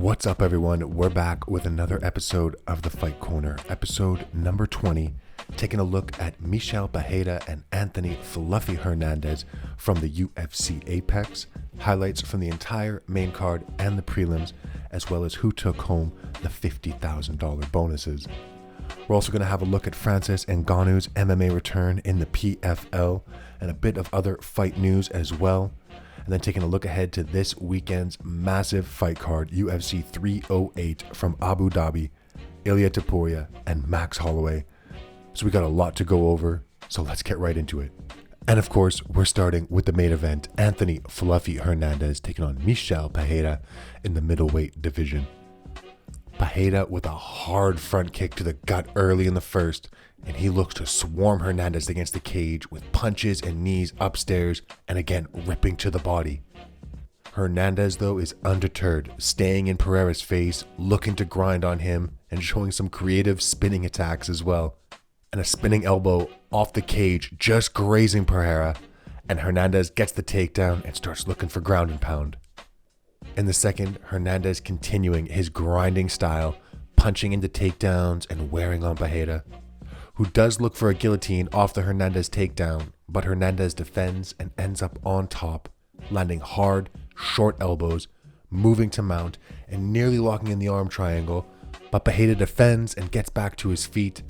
What's up, everyone? We're back with another episode of The Fight Corner, episode number 20, taking a look at Michel Pereira and Anthony Fluffy Hernandez from the UFC Apex, highlights from the entire main card and the prelims, as well as who took home the $50,000 bonuses. We're also going to have a look at Francis Ngannou's MMA return in the PFL and a bit of other fight news as well. And then taking a look ahead to this weekend's massive fight card, UFC 308 from Abu Dhabi, Ilia Topuria and Max Holloway. So we got a lot to go over, so let's get right into it. And of course, we're starting with the main event, Anthony Fluffy Hernandez taking on Michel Pereira in the middleweight division. Pereira with a hard front kick to the gut early in the first, and he looks to swarm Hernandez against the cage with punches and knees upstairs and again ripping to the body. Hernandez though is undeterred, staying in Pereira's face, looking to grind on him and showing some creative spinning attacks as well. And a spinning elbow off the cage just grazing Pereira, and Hernandez gets the takedown and starts looking for ground and pound. In the second, Hernandez continuing his grinding style, punching into takedowns and wearing on Pereira, who does look for a guillotine off the Hernandez takedown, but Hernandez defends and ends up on top, landing hard, short elbows, moving to mount, and nearly locking in the arm triangle, but Pereira defends and gets back to his feet,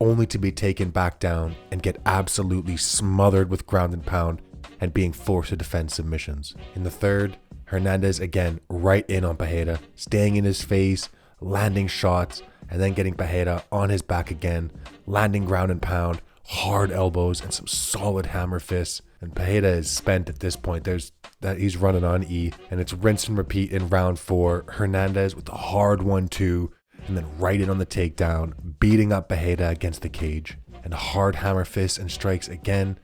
only to be taken back down and get absolutely smothered with ground and pound and being forced to defend submissions. In the third, Hernandez again right in on Pereira, staying in his face, landing shots, and then getting Pereira on his back again, landing ground and pound, hard elbows, and some solid hammer fists. And Pereira is spent at this point. He's running on E, and it's rinse and repeat in round 4. Hernandez with a hard 1-2, and then right in on the takedown, beating up Pereira against the cage, and hard hammer fists and strikes again.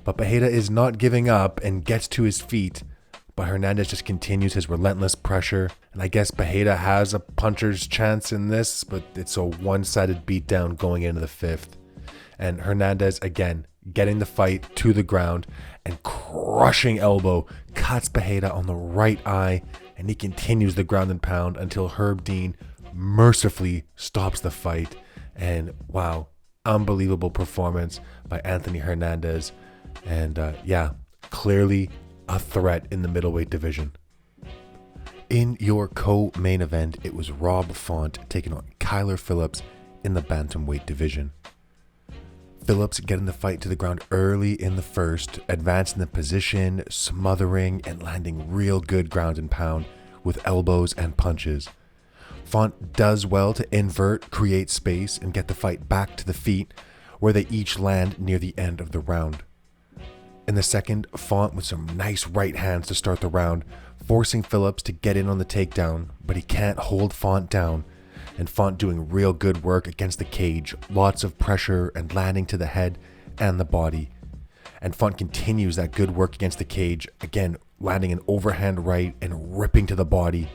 But Pereira is not giving up and gets to his feet. But Hernandez just continues his relentless pressure. And I guess Pereira has a puncher's chance in this, but it's a one-sided beatdown going into the 5th. And Hernandez, again, getting the fight to the ground and crushing elbow, cuts Pereira on the right eye, and he continues the ground and pound until Herb Dean mercifully stops the fight. And wow, unbelievable performance by Anthony Hernandez. And clearly a threat in the middleweight division. In your co-main event, it was Rob Font taking on Kyler Phillips in the Bantamweight division. Phillips getting the fight to the ground early in the first, advancing the position, smothering and landing real good ground and pound with elbows and punches. Font does well to invert, create space, and get the fight back to the feet, where they each land near the end of the round. In the second, Font with some nice right hands to start the round, forcing Phillips to get in on the takedown, but he can't hold Font down, and Font doing real good work against the cage, lots of pressure and landing to the head and the body. And Font continues that good work against the cage, again landing an overhand right and ripping to the body.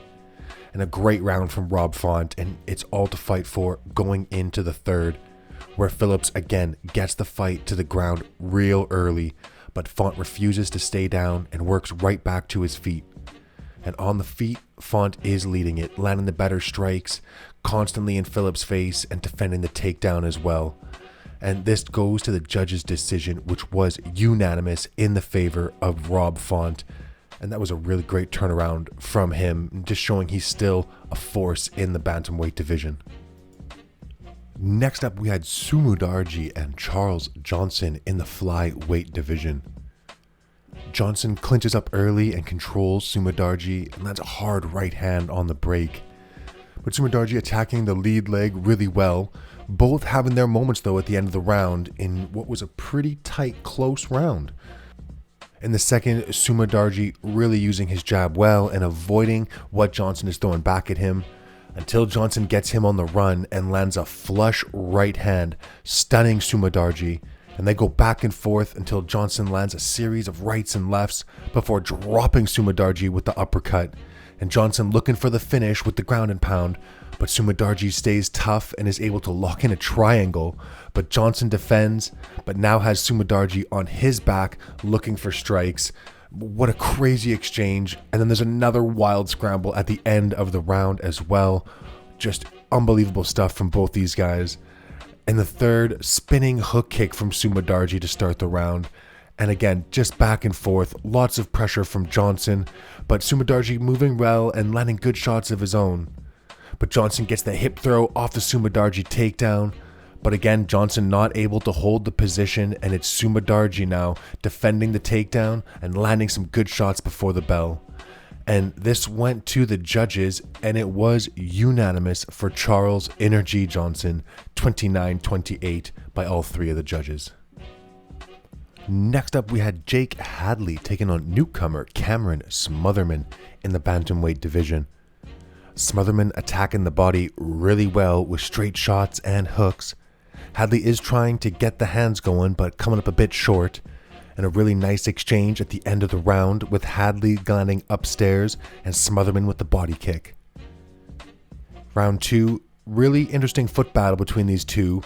And a great round from Rob Font, and it's all to fight for going into the third, where Phillips again gets the fight to the ground real early, but Font refuses to stay down and works right back to his feet. And on the feet, Font is leading it, landing the better strikes, constantly in Phillips' face and defending the takedown as well. And this goes to the judge's decision, which was unanimous in the favor of Rob Font. And that was a really great turnaround from him, just showing he's still a force in the Bantamweight division. Next up, we had Mudaerji and Charles Johnson in the Flyweight division. Johnson clinches up early and controls Mudaerji and lands a hard right hand on the break. But Mudaerji attacking the lead leg really well, both having their moments though at the end of the round in what was a pretty tight, close round. In the second, Mudaerji really using his jab well and avoiding what Johnson is throwing back at him, until Johnson gets him on the run and lands a flush right hand, stunning Mudaerji, and they go back and forth until Johnson lands a series of rights and lefts before dropping Mudaerji with the uppercut, and Johnson looking for the finish with the ground and pound, but Mudaerji stays tough and is able to lock in a triangle, but Johnson defends, but now has Mudaerji on his back looking for strikes, What a crazy exchange. And then there's another wild scramble at the end of the round as well. Just unbelievable stuff from both these guys. And the third, spinning hook kick from Mudaerji to start the round. And again, just back and forth, lots of pressure from Johnson, but Mudaerji moving well and landing good shots of his own. But Johnson gets the hip throw off the Mudaerji takedown. But again, Johnson not able to hold the position, and it's Mudaerji now defending the takedown and landing some good shots before the bell. And this went to the judges, and it was unanimous for Charles Energy Johnson, 29-28 by all three of the judges. Next up, we had Jake Hadley taking on newcomer Cameron Smotherman in the Bantamweight division. Smotherman attacking the body really well with straight shots and hooks. Hadley is trying to get the hands going, but coming up a bit short. And a really nice exchange at the end of the round with Hadley landing upstairs and Smotherman with the body kick. Round 2, really interesting foot battle between these two,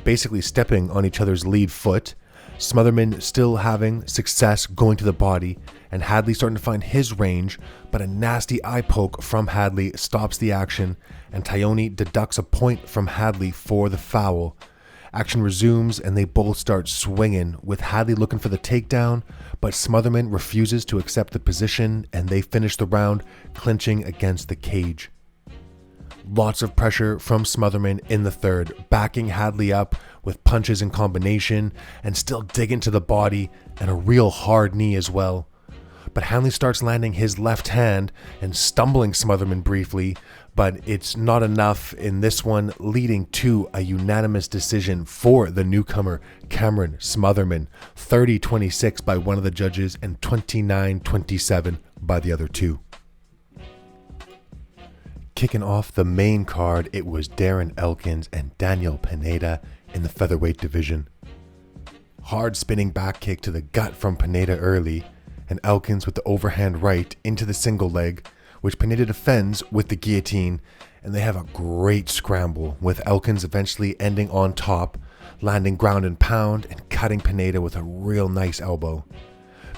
basically stepping on each other's lead foot. Smotherman still having success going to the body, and Hadley starting to find his range, but a nasty eye poke from Hadley stops the action, and Tyone deducts a point from Hadley for the foul. Action resumes, and they both start swinging, with Hadley looking for the takedown, but Smotherman refuses to accept the position, and they finish the round clinching against the cage. Lots of pressure from Smotherman in the third, backing Hadley up with punches in combination and still digging to the body and a real hard knee as well. But Hadley starts landing his left hand and stumbling Smotherman briefly, but it's not enough in this one, leading to a unanimous decision for the newcomer Cameron Smotherman, 30-26 by one of the judges and 29-27 by the other two. Kicking off the main card, it was Darren Elkins and Daniel Pineda in the featherweight division. Hard spinning back kick to the gut from Pineda early, and Elkins with the overhand right into the single leg, which Pineda defends with the guillotine, and they have a great scramble, with Elkins eventually ending on top, landing ground and pound and cutting Pineda with a real nice elbow.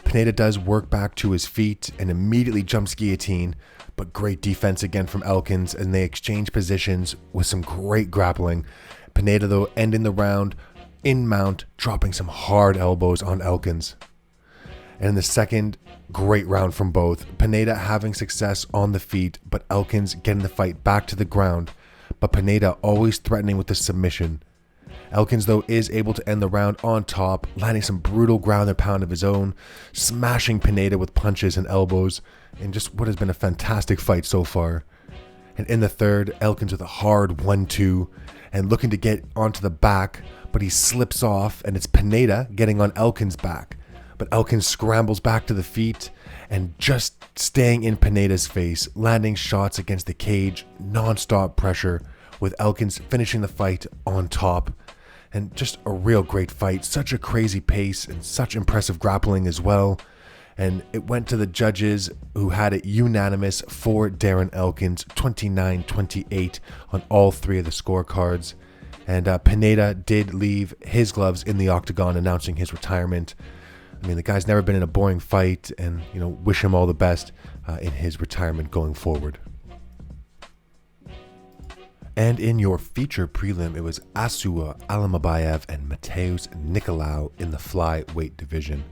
Pineda does work back to his feet and immediately jumps guillotine, but great defense again from Elkins, and they exchange positions with some great grappling. Pineda though ending the round in mount, dropping some hard elbows on Elkins. And in the second, great round from both. Pineda having success on the feet, but Elkins getting the fight back to the ground, but Pineda always threatening with the submission. Elkins though is able to end the round on top, landing some brutal ground and pound of his own, smashing Pineda with punches and elbows, in just what has been a fantastic fight so far. And in the third, Elkins with a hard 1-2 and looking to get onto the back, but he slips off, and it's Pineda getting on Elkins' back. But Elkins scrambles back to the feet and just staying in Pineda's face, landing shots against the cage, non-stop pressure, with Elkins finishing the fight on top. And just a real great fight, such a crazy pace and such impressive grappling as well. And it went to the judges, who had it unanimous for Darren Elkins, 29-28 on all three of the scorecards. And Pineda did leave his gloves in the octagon, announcing his retirement. I mean, the guy's never been in a boring fight, and, you know, wish him all the best in his retirement going forward. And in your feature prelim, it was Asua Alamabayev and Mateusz Nicolau in the flyweight division.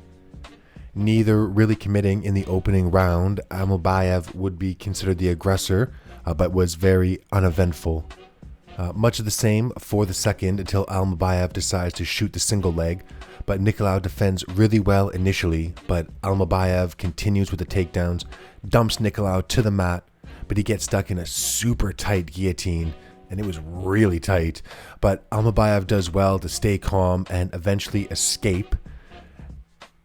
Neither really committing in the opening round. Alamabayev would be considered the aggressor, but was very uneventful. Much of the same for the second, until Alamabayev decides to shoot the single leg, but Nicolau defends really well initially, but Alamabayev continues with the takedowns, dumps Nicolau to the mat, but he gets stuck in a super tight guillotine, and it was really tight, but Alamabayev does well to stay calm and eventually escape.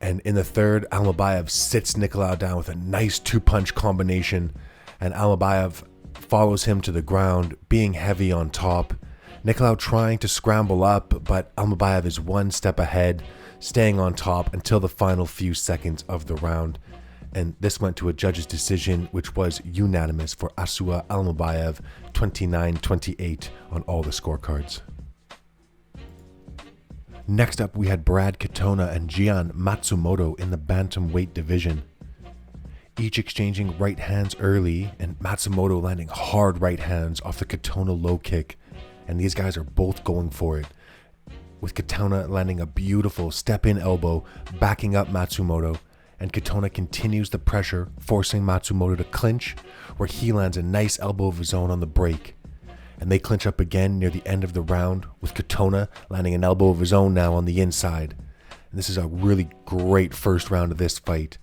And in the third, Alamabayev sits Nicolau down with a nice two-punch combination, and Alamabayev follows him to the ground, being heavy on top. Nicolau trying to scramble up, but Alamabayev is one step ahead, staying on top until the final few seconds of the round. And this went to a judge's decision, which was unanimous for Asua Alamabayev, 29-28 on all the scorecards. Next up, we had Brad Katona and Gian Matsumoto in the Bantamweight division. Each exchanging right hands early, and Matsumoto landing hard right hands off the Katona low kick. And these guys are both going for it, with Katona landing a beautiful step-in elbow, backing up Matsumoto, and Katona continues the pressure, forcing Matsumoto to clinch, where he lands a nice elbow of his own on the break. And they clinch up again near the end of the round, with Katona landing an elbow of his own now on the inside. And this is a really great first round of this fight.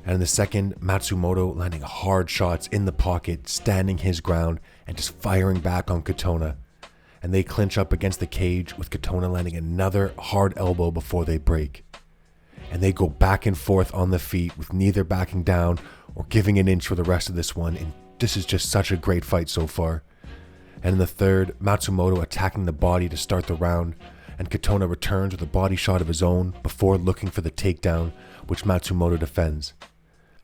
And in the second, Matsumoto landing hard shots in the pocket, standing his ground, and just firing back on Katona. And they clinch up against the cage, with Katona landing another hard elbow before they break. And they go back and forth on the feet, with neither backing down or giving an inch for the rest of this one. And this is just such a great fight so far. And in the third, Matsumoto attacking the body to start the round, and Katona returns with a body shot of his own before looking for the takedown, which Matsumoto defends.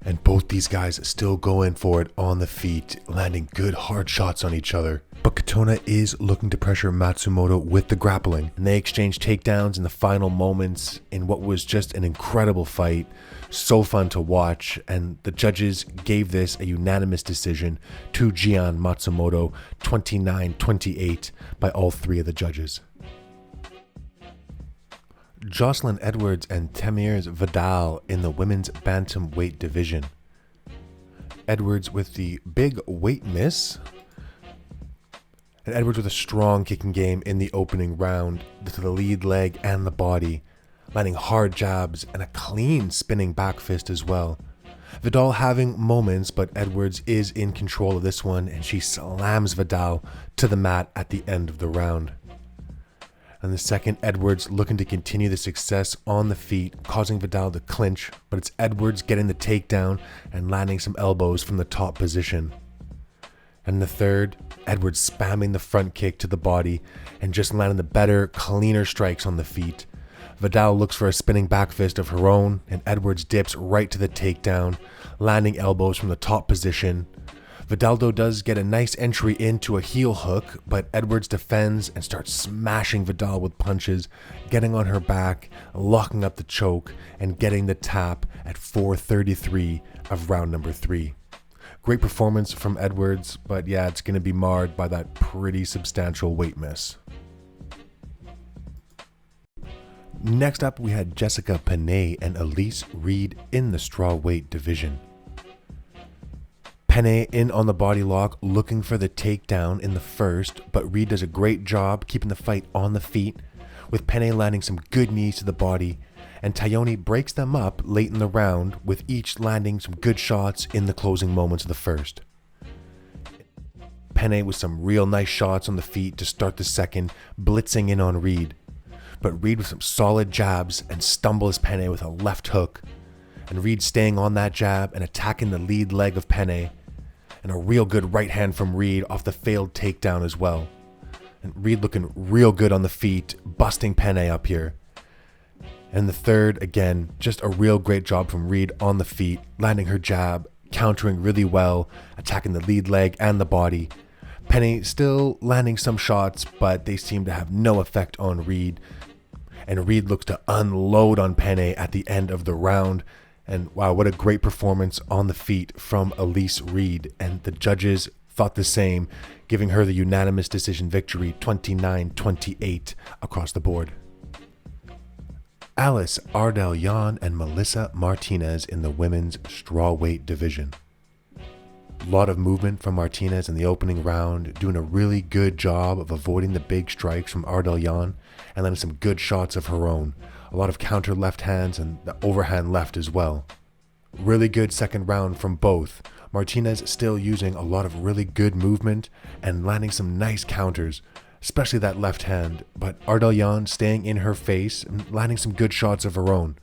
And both these guys still go in for it on the feet, landing good hard shots on each other. But Katona is looking to pressure Matsumoto with the grappling, and they exchange takedowns in the final moments in what was just an incredible fight. So fun to watch, and the judges gave this a unanimous decision to Gian Matsumoto, 29-28 by all three of the judges. Jocelyn Edwards and Tamiris Vidal in the women's bantamweight division. Edwards with the big weight miss, and Edwards with a strong kicking game in the opening round to the lead leg and the body, landing hard jabs and a clean spinning back fist as well. Vidal having moments, but Edwards is in control of this one, and she slams Vidal to the mat at the end of the round. And the second, Edwards looking to continue the success on the feet, causing Vidal to clinch, but it's Edwards getting the takedown and landing some elbows from the top position. And the third, Edwards spamming the front kick to the body and just landing the better, cleaner strikes on the feet. Vidal looks for a spinning back fist of her own, and Edwards dips right to the takedown, landing elbows from the top position. Vidal does get a nice entry into a heel hook, but Edwards defends and starts smashing Vidal with punches, getting on her back, locking up the choke, and getting the tap at 4:33 of round number 3. Great performance from Edwards, but yeah, it's going to be marred by that pretty substantial weight miss. Next up, we had Jessica Penne and Elise Reed in the strawweight division. Penne in on the body lock, looking for the takedown in the first, but Reed does a great job keeping the fight on the feet, with Penne landing some good knees to the body, and Tayoni breaks them up late in the round, with each landing some good shots in the closing moments of the first. Penne with some real nice shots on the feet to start the second, blitzing in on Reed. But Reed with some solid jabs and stumbles Penne with a left hook, and Reed staying on that jab and attacking the lead leg of Penne, and a real good right hand from Reed off the failed takedown as well. And Reed looking real good on the feet, busting Penne up here. And the third, again, just a real great job from Reed on the feet, landing her jab, countering really well, attacking the lead leg and the body. Penne still landing some shots, but they seem to have no effect on Reed. And Reed looks to unload on Penne at the end of the round. And wow, what a great performance on the feet from Elise Reed. And the judges thought the same, giving her the unanimous decision victory, 29-28 across the board. Alice Ardell-Yan and Melissa Martinez in the women's strawweight division. A lot of movement from Martinez in the opening round, doing a really good job of avoiding the big strikes from Ardell-Yan and landing some good shots of her own. A lot of counter left hands and the overhand left as well. Really good second round from both. Martinez still using a lot of really good movement and landing some nice counters, especially that left hand, but Ardell-Yan staying in her face and landing some good shots of her own.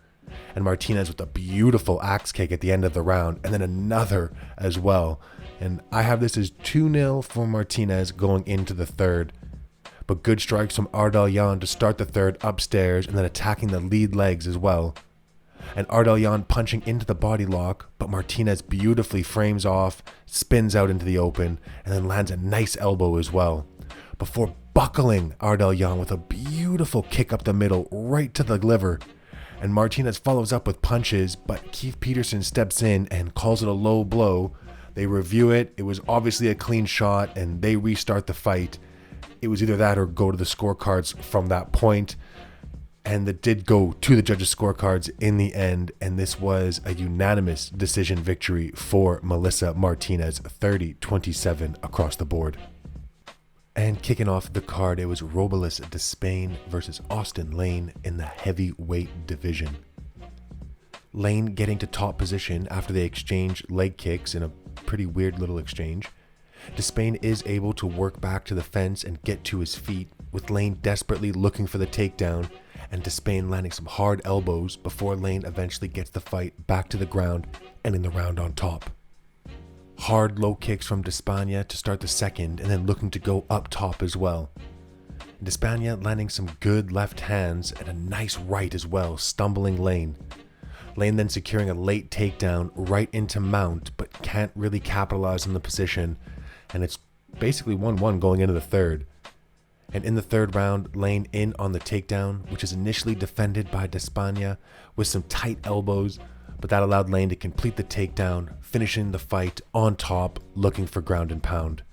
And Martinez with a beautiful axe kick at the end of the round, and then another as well. And I have this as 2-0 for Martinez going into the third. But good strikes from Ardell-Yan to start the third upstairs and then attacking the lead legs as well. And Ardell-Yan punching into the body lock, but Martinez beautifully frames off, spins out into the open, and then lands a nice elbow as well, before buckling Ardal Young with a beautiful kick up the middle right to the liver. And Martinez follows up with punches, but Keith Peterson steps in and calls it a low blow. They review it. It was obviously a clean shot, and they restart the fight. It was either that or go to the scorecards from that point. And it did go to the judges' scorecards in the end, and this was a unanimous decision victory for Melissa Martinez, 30-27 across the board. And kicking off the card, it was Robles Despain versus Austin Lane in the heavyweight division. Lane getting to top position after they exchanged leg kicks in a pretty weird little exchange. Despain is able to work back to the fence and get to his feet, with Lane desperately looking for the takedown, and Despain landing some hard elbows before Lane eventually gets the fight back to the ground and in the round on top. Hard low kicks from Despain to start the second, and then looking to go up top as well. Despain landing some good left hands and a nice right as well, stumbling Lane. Lane then securing a late takedown right into mount, but can't really capitalize on the position, and it's basically 1-1 going into the third. And in the third round, Lane in on the takedown, which is initially defended by Despain with some tight elbows, but that allowed Lane to complete the takedown, finishing the fight on top, looking for ground and pound.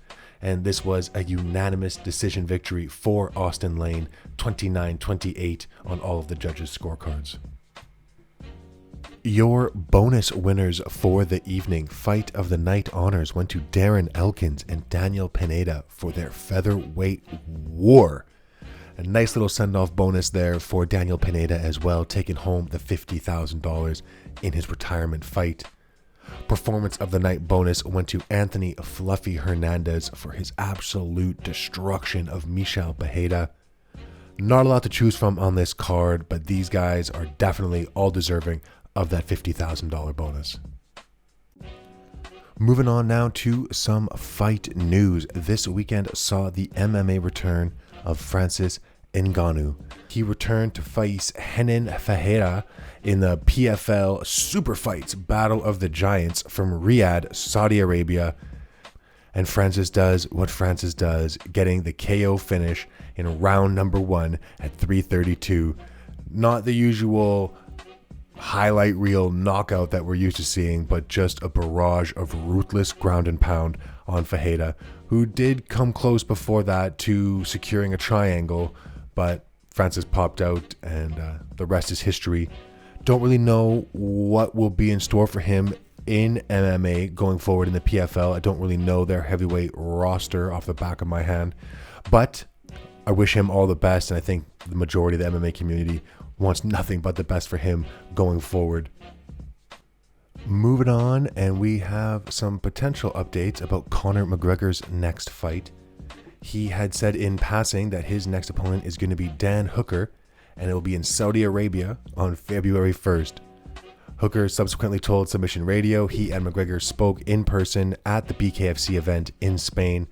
And this was a unanimous decision victory for Austin Lane, 29-28 on all of the judges' scorecards. Your bonus winners for the evening fight of the night honors went to Darren Elkins and Daniel Pineda for their featherweight war. A nice little send-off bonus there for Daniel Pineda as well, taking home the $50,000 in his retirement fight. Performance of the night bonus went to Anthony Fluffy Hernandez for his absolute destruction of Michel Pereira. Not a lot to choose from on this card, but these guys are definitely all deserving of that $50,000 bonus. Moving on now to some fight news. This weekend saw the MMA return of Francis Ngannou. He returned to face Renan Ferreira in the PFL Super Fights Battle of the Giants from Riyadh, Saudi Arabia. And Francis does what Francis does, getting the KO finish in round number 1 at 3:32. Not the usual highlight reel knockout that we're used to seeing, but just a barrage of ruthless ground and pound on Ferreira, who did come close before that to securing a triangle, but Francis popped out, and the rest is history. Don't really know what will be in store for him in MMA going forward in the PFL. I don't really know their heavyweight roster off the back of my hand, but I wish him all the best, and I think the majority of the MMA community wants nothing but the best for him going forward. Moving on, and we have some potential updates about Conor McGregor's next fight. He had said in passing that his next opponent is going to be Dan Hooker, and it will be in Saudi Arabia on February 1st. Hooker subsequently told Submission Radio he and McGregor spoke in person at the BKFC event in Spain,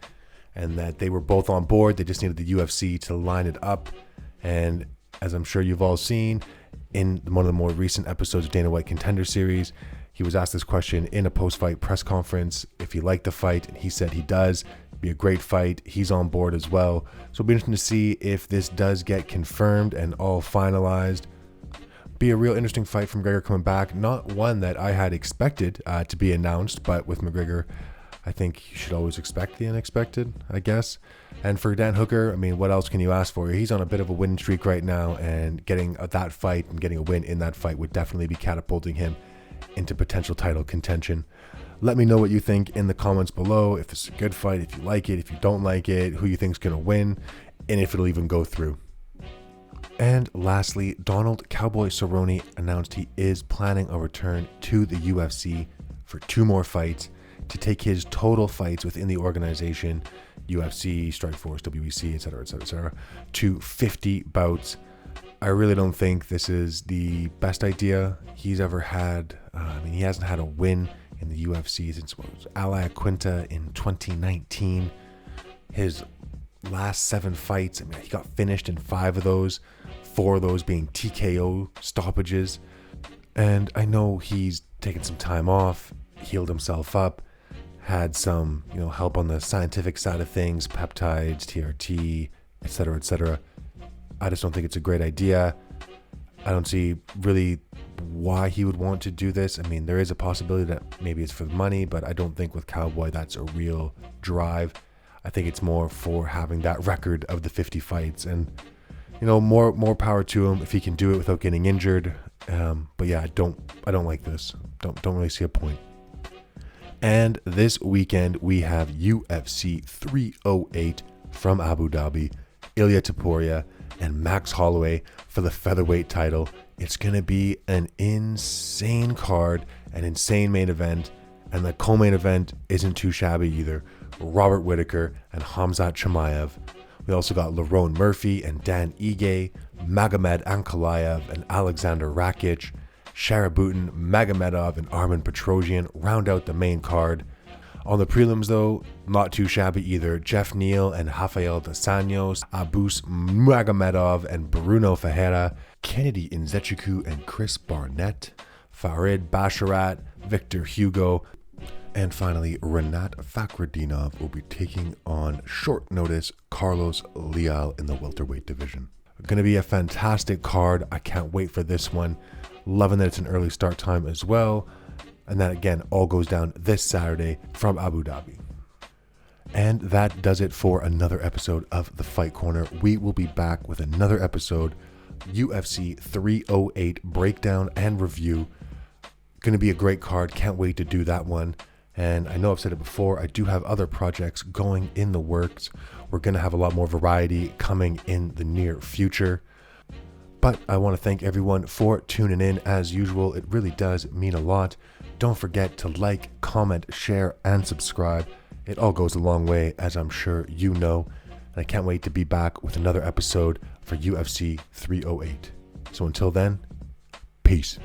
and that they were both on board. They just needed the UFC to line it up. And as I'm sure you've all seen, in one of the more recent episodes of Dana White Contender Series, he was asked this question in a post-fight press conference if he liked the fight, and he said he does. It'd be a great fight. He's on board as well. So it'll be interesting to see if this does get confirmed and all finalized. Be a real interesting fight from McGregor coming back. Not one that I had expected to be announced, but with McGregor, I think you should always expect the unexpected, I guess. And for Dan Hooker, I mean, what else can you ask for? He's on a bit of a winning streak right now, and getting that fight and getting a win in that fight would definitely be catapulting him into potential title contention. Let me know what you think in the comments below. If this is a good fight, if you like it, if you don't like it, who you think is going to win, and if it'll even go through. And lastly, Donald Cowboy Cerrone announced he is planning a return to the UFC for 2 more fights to take his total fights within the organization, UFC, Strikeforce, WEC, etc., to 50 bouts. I really don't think this is the best idea he's ever had. He hasn't had a win in the UFC since Alayev Quinta in 2019. His last 7 fights, he got finished in 5 of those, 4 of those being TKO stoppages. And I know he's taken some time off, healed himself up, had some help on the scientific side of things, peptides, TRT, etc., etc. I just don't think it's a great idea. I don't see really why he would want to do this. I mean, there is a possibility that maybe it's for the money, but I don't think with Cowboy that's a real drive. I think it's more for having that record of the 50 fights, and more power to him if he can do it without getting injured. But yeah, I don't like this. Don't really see a point. And this weekend we have UFC 308 from Abu Dhabi, Ilia Topuria and Max Holloway for the featherweight title. It's going to be an insane card, an insane main event, and the co-main event isn't too shabby either. Robert Whittaker and Khamzat Chimaev. We also got Lerone Murphy and Dan Ige, Magomed Ankalaev and Alexander Rakic, Sharabutin, Magomedov, and Armen Petrosyan round out the main card. On the prelims, though, not too shabby either. Jeff Neal and Rafael dos Anjos, Abus Magomedov and Bruno Ferreira, Kennedy Nzechukwu and Chris Barnett, Farid Basharat, Victor Hugo, and finally, Renat Fakhretdinov will be taking on short notice Carlos Leal in the welterweight division. Going to be a fantastic card. I can't wait for this one. Loving that it's an early start time as well. And that again all goes down this Saturday from Abu Dhabi. And that does it for another episode of The Fight Corner. We will be back with another episode, UFC 308 breakdown and review. Going to be a great card. Can't wait to do that one. And I know I've said it before, I do have other projects going in the works. We're going to have a lot more variety coming in the near future. But I want to thank everyone for tuning in as usual. It really does mean a lot. Don't forget to like, comment, share, and subscribe. It all goes a long way, as I'm sure you know. And I can't wait to be back with another episode for UFC 308. So until then, peace.